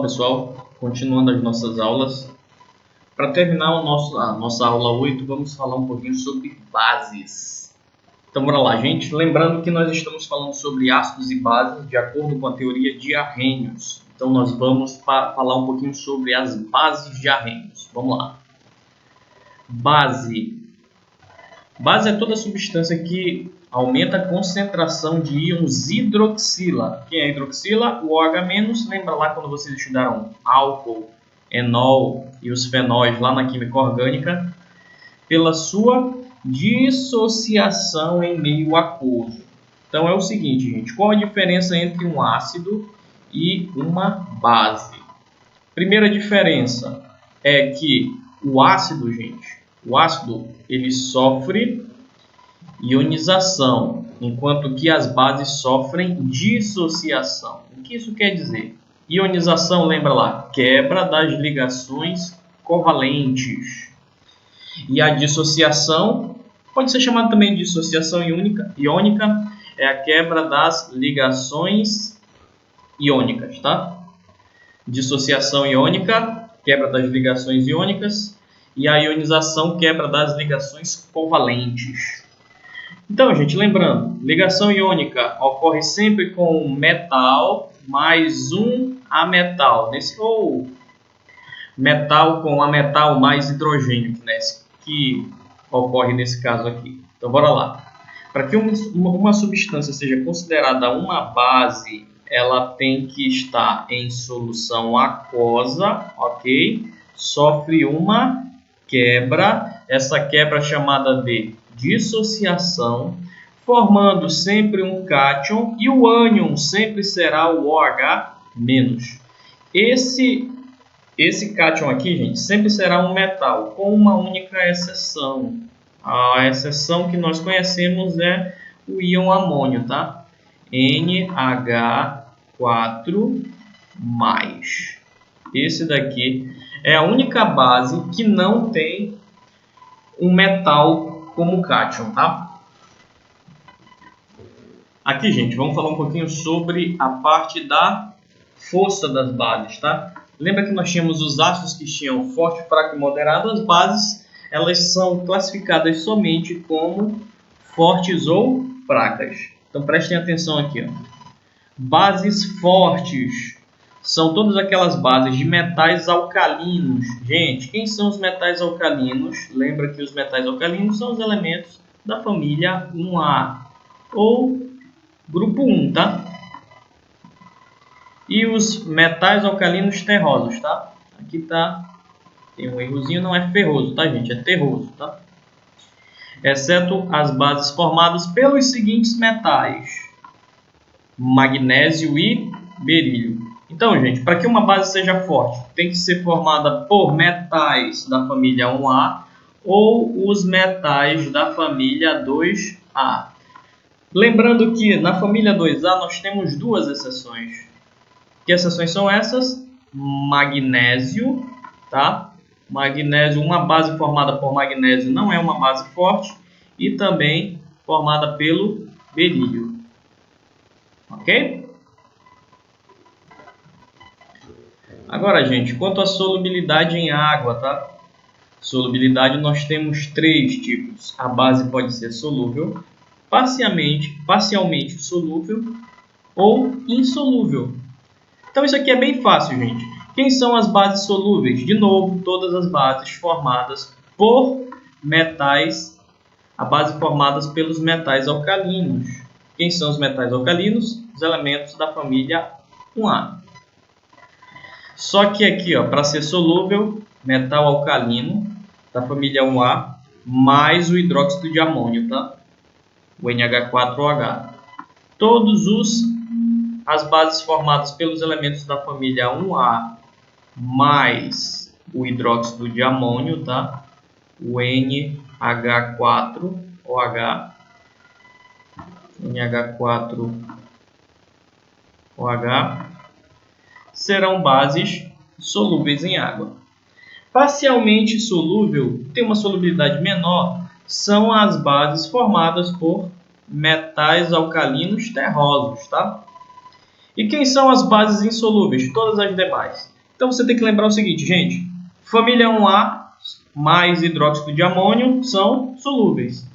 Pessoal, continuando as nossas aulas, para terminar a nossa aula 8, vamos falar um pouquinho sobre bases. Então, bora lá, gente. Lembrando que nós estamos falando sobre ácidos e bases de acordo com a teoria de Arrhenius. Então, nós vamos falar um pouquinho sobre as bases de Arrhenius. Vamos lá. Base. Base é toda substância que aumenta a concentração de íons hidroxila. Quem é hidroxila? O OH-. Lembra lá quando vocês estudaram álcool, enol e os fenóis lá na química orgânica? Pela sua dissociação em meio aquoso. Então é o seguinte, gente. Qual a diferença entre um ácido e uma base? Primeira diferença é que o ácido, ele sofre ionização, enquanto que as bases sofrem dissociação. O que isso quer dizer? Ionização, lembra lá, quebra das ligações covalentes. E a dissociação, pode ser chamada também de dissociação iônica, é a quebra das ligações iônicas, tá? Dissociação iônica, quebra das ligações iônicas, e a ionização, quebra das ligações covalentes. Então, gente, lembrando, ligação iônica ocorre sempre com metal mais um ametal, ou metal com ametal mais hidrogênio, né, que ocorre nesse caso aqui. Então, bora lá. Para que uma substância seja considerada uma base, ela tem que estar em solução aquosa, ok? Sofre uma quebra, essa quebra é chamada de dissociação, formando sempre um cátion, e o ânion sempre será o OH-. Esse cátion aqui, gente, sempre será um metal, com uma única exceção. A exceção que nós conhecemos é o íon amônio, tá? NH4+. Esse daqui é a única base que não tem um metal como cátion, tá? Aqui, gente, vamos falar um pouquinho sobre a parte da força das bases, tá? Lembra que nós tínhamos os ácidos que tinham forte, fraco e moderado? As bases, elas são classificadas somente como fortes ou fracas. Então, prestem atenção aqui, ó. Bases fortes são todas aquelas bases de metais alcalinos. Gente, quem são os metais alcalinos? Lembra que os metais alcalinos são os elementos da família 1A, ou grupo 1, tá? E os metais alcalinos terrosos, tá? Aqui tá, tem um errozinho, não é ferroso, tá, gente? É terroso, tá? Exceto as bases formadas pelos seguintes metais: magnésio e berílio. Então, gente, para que uma base seja forte, tem que ser formada por metais da família 1A ou os metais da família 2A. Lembrando que na família 2A nós temos duas exceções. Que exceções são essas? Magnésio, tá? Magnésio, uma base formada por magnésio não é uma base forte, e também formada pelo berílio. Ok? Agora, gente, quanto à solubilidade em água, tá? Solubilidade nós temos três tipos. A base pode ser solúvel, parcialmente solúvel ou insolúvel. Então isso aqui é bem fácil, gente. Quem são as bases solúveis? De novo, todas as bases formadas por metais, a base formadas pelos metais alcalinos. Quem são os metais alcalinos? Os elementos da família 1A. Só que aqui, ó, para ser solúvel, metal alcalino da família 1A mais o hidróxido de amônio, tá? O NH4OH. As bases formadas pelos elementos da família 1A mais o hidróxido de amônio, tá? O NH4OH. NH4OH serão bases solúveis em água. Parcialmente solúvel, tem uma solubilidade menor, são as bases formadas por metais alcalinos terrosos, tá? E quem são as bases insolúveis? Todas as demais. Então você tem que lembrar o seguinte, gente. Família 1A mais hidróxido de amônio são solúveis.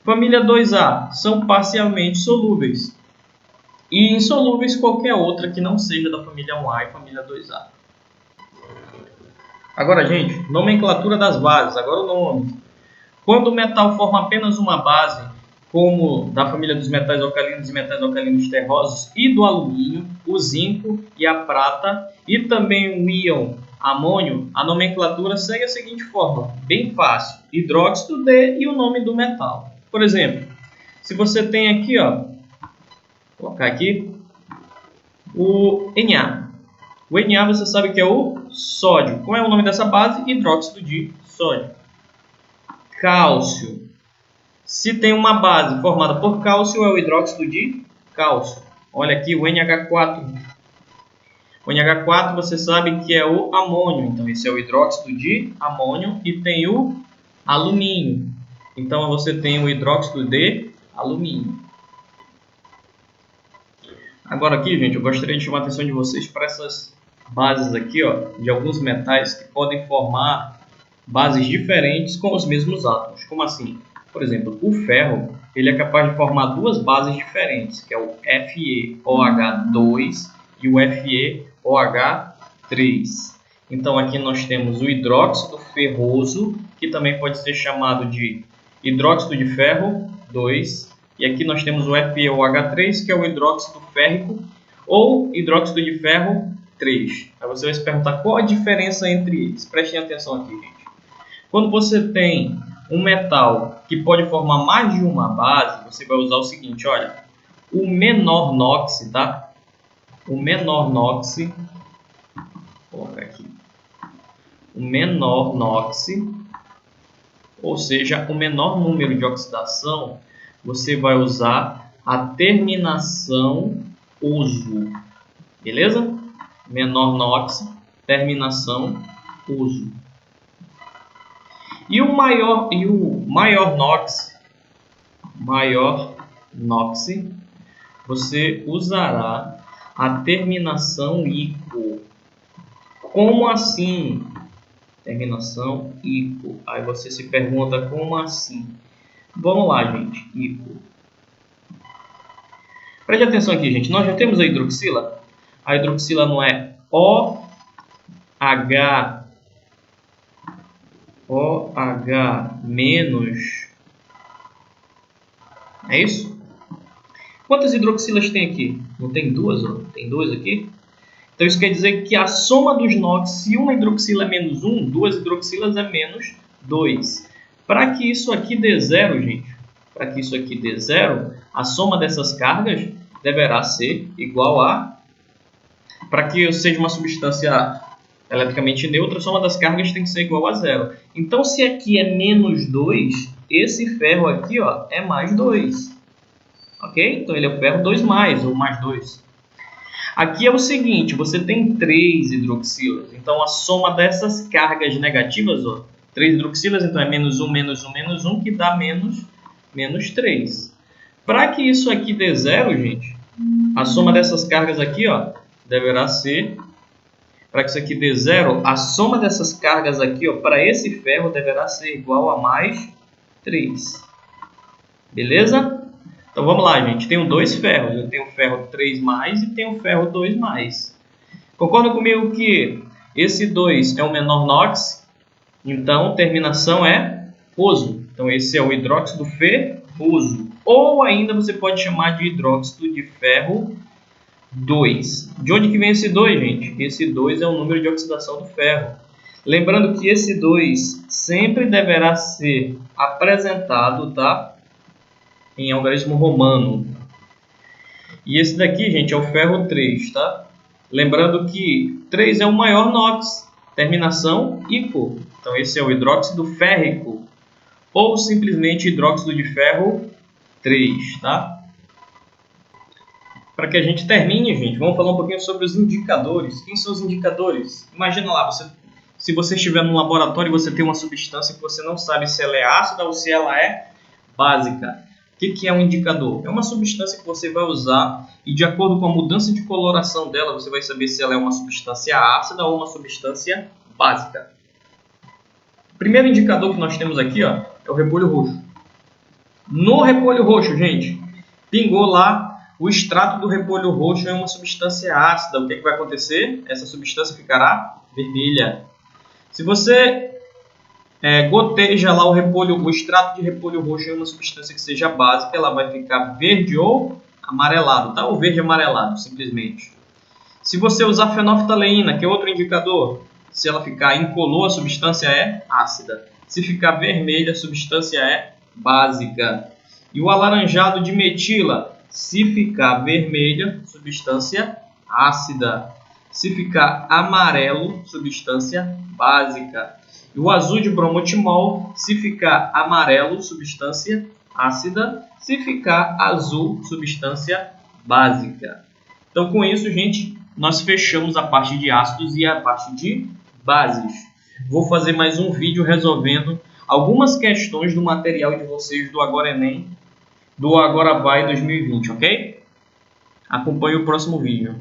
Família 2A são parcialmente solúveis. E insolúveis qualquer outra que não seja da família 1A e família 2A. Agora, gente, nomenclatura das bases. Agora o nome. Quando o metal forma apenas uma base, como da família dos metais alcalinos e metais alcalinos terrosos e do alumínio, o zinco e a prata, e também o íon amônio, a nomenclatura segue a seguinte forma, bem fácil, hidróxido de e o nome do metal. Por exemplo, se você tem aqui, ó, vou colocar aqui, o Na. O Na você sabe que é o sódio. Qual é o nome dessa base? Hidróxido de sódio. Cálcio. Se tem uma base formada por cálcio, é o hidróxido de cálcio. Olha aqui o NH4. O NH4 você sabe que é o amônio. Então, esse é o hidróxido de amônio. E tem o alumínio. Então, você tem o hidróxido de alumínio. Agora aqui, gente, eu gostaria de chamar a atenção de vocês para essas bases aqui, ó, de alguns metais que podem formar bases diferentes com os mesmos átomos. Como assim? Por exemplo, o ferro ele é capaz de formar duas bases diferentes, que é o FeOH2 e o FeOH3. Então aqui nós temos o hidróxido ferroso, que também pode ser chamado de hidróxido de ferro 2, e aqui nós temos o FeOH3, que é o hidróxido férrico ou hidróxido de ferro 3. Aí você vai se perguntar qual a diferença entre eles. Prestem atenção aqui, gente. Quando você tem um metal que pode formar mais de uma base, você vai usar o seguinte, olha, o menor NOx, tá? O menor NOx, vou colocar aqui, o menor NOx, ou seja, o menor número de oxidação, você vai usar a terminação uso, beleza? Menor NOx, terminação uso. E o maior NOx, você usará a terminação ICO. Como assim? Terminação ICO. Aí você se pergunta como assim? Vamos lá, gente. ICO. Preste atenção aqui, gente. Nós já temos a hidroxila. A hidroxila não é OH menos. É isso? Quantas hidroxilas tem aqui? Não tem duas? Ó? Tem duas aqui? Então isso quer dizer que a soma dos NOx, se uma hidroxila é menos 1, duas hidroxilas é menos 2. Para que isso aqui dê zero, gente, para que isso aqui dê zero, a soma dessas cargas deverá ser igual a... Para que seja uma substância eletricamente neutra, a soma das cargas tem que ser igual a zero. Então, se aqui é menos 2, esse ferro aqui, ó, é mais 2. Ok? Então, ele é o ferro 2 mais, ou mais 2. Aqui é o seguinte, você tem 3 hidroxilas. Então, a soma dessas cargas negativas, ó, 3 hidroxilas, então é menos 1, menos 1, menos 1, que dá menos 3. Para que isso aqui dê zero, gente, a soma dessas cargas aqui, ó, deverá ser... Para que isso aqui dê zero, a soma dessas cargas aqui, ó, para esse ferro, deverá ser igual a mais 3. Beleza? Então vamos lá, gente. Tenho dois ferros. Eu tenho o ferro 3 mais e tenho o ferro 2 mais. Concorda comigo que esse 2 é o menor NOx? Então, terminação é oso. Então, esse é o hidróxido ferroso. Ou ainda você pode chamar de hidróxido de ferro 2. De onde que vem esse 2, gente? Esse 2 é o número de oxidação do ferro. Lembrando que esse 2 sempre deverá ser apresentado, tá, em algarismo romano. E esse daqui, gente, é o ferro 3, tá? Lembrando que 3 é o maior NOx, terminação ICO. Então esse é o hidróxido férrico, ou simplesmente hidróxido de ferro 3, tá? Para que a gente termine, gente, vamos falar um pouquinho sobre os indicadores. Quem são os indicadores? Imagina lá, se você estiver no laboratório e você tem uma substância que você não sabe se ela é ácida ou se ela é básica. O que é um indicador? É uma substância que você vai usar e, de acordo com a mudança de coloração dela, você vai saber se ela é uma substância ácida ou uma substância básica. O primeiro indicador que nós temos aqui, ó, é o repolho roxo. No repolho roxo, gente, pingou lá o extrato do repolho roxo é uma substância ácida. O que vai acontecer? Essa substância ficará vermelha. Se você goteja lá o extrato de repolho roxo em uma substância que seja básica, ela vai ficar verde ou amarelado, tá? Ou verde amarelado, simplesmente. Se você usar fenolftaleína, que é outro indicador, se ela ficar incolor, a substância é ácida. Se ficar vermelha, a substância é básica. E o alaranjado de metila, se ficar vermelha, substância ácida. Se ficar amarelo, substância básica. E o azul de bromotimol, se ficar amarelo, substância ácida. Se ficar azul, substância básica. Então, com isso, gente, nós fechamos a parte de ácidos e a parte de bases. Vou fazer mais um vídeo resolvendo algumas questões do material de vocês do Agora Enem, do Agora Vai 2020, ok? Acompanhe o próximo vídeo.